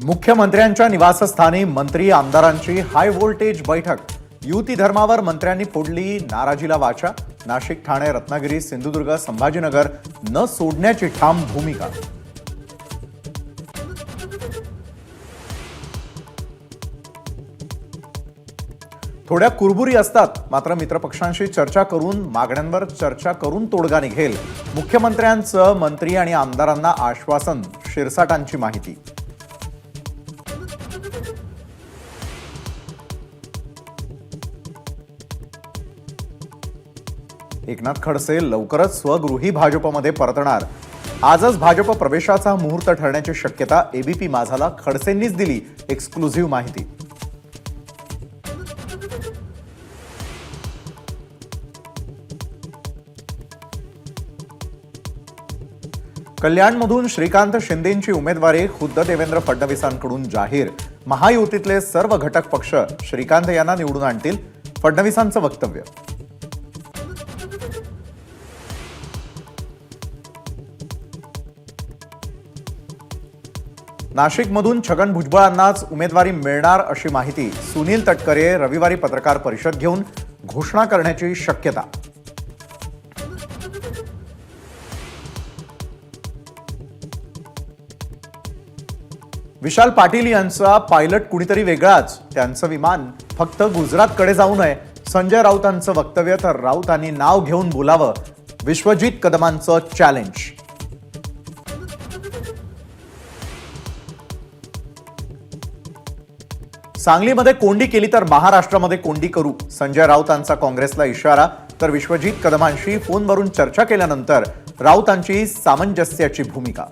मुख्यमंत्र्यांच्या निवासस्थानी मंत्री आमदारांची हाय व्होल्टेज बैठक। युती धर्मावर मंत्र्यांनी फोडली नाराजीला वाचा। नाशिक, ठाणे, रत्नागिरी, सिंधुदुर्ग, संभाजीनगर न सोडण्याची ठाम भूमिका। थोड्या कुरबुरी असतात, मात्र मित्रपक्षांशी चर्चा करून मागण्यांवर चर्चा करून तोडगा निघेल। मुख्यमंत्र्यांचं मंत्री आणि आमदारांना आश्वासन। शिरसाटांची माहिती। एकनाथ खडसे लवकरच स्वगृही भाजपमध्ये परतणार। आजच भाजप प्रवेशाचा मुहूर्त ठरण्याची शक्यता। एबीपी माझाला खडसेंनीच दिली एक्सक्लुझिव्ह माहिती। कल्याणमधून श्रीकांत शिंदेंची उमेदवारी खुद्द देवेंद्र फडणवीसांकडून जाहीर। महायुतीतले सर्व घटक पक्ष श्रीकांत यांना निवडून आणतील, फडणवीसांचं वक्तव्य। नाशिकमधून छगन भुजबळांनाच उमेदवारी मिळणार अशी माहिती। सुनील तटकरे रविवारी पत्रकार परिषद घेऊन घोषणा करण्याची शक्यता। विशाल पाटील यांचा पायलट कुणीतरी वेगळाच। त्यांचं विमान फक्त गुजरातकडे जाऊ नये, संजय राऊतांचं वक्तव्य। तर राऊतांनी नाव घेऊन बोलावं, विश्वजित कदमांचं चॅलेंज। सांगलीमध्ये कोंडी केली तर महाराष्ट्रामध्ये कोंडी करू, संजय राऊतांचा काँग्रेसला इशारा। तर विश्वजित कदमांशी फोनवरून चर्चा केल्यानंतर राऊतांची सामंजस्याची भूमिका।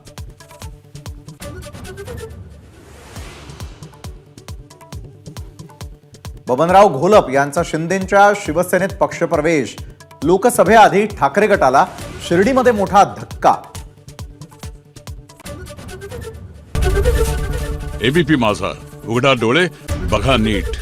बबनराव घोलप यांचा शिंदेंच्या शिवसेनेत पक्षप्रवेश। लोकसभेआधी ठाकरे गटाला शिर्डीमध्ये मोठा धक्का। एबीपी माझा, उघडा डोळे बघा नीट।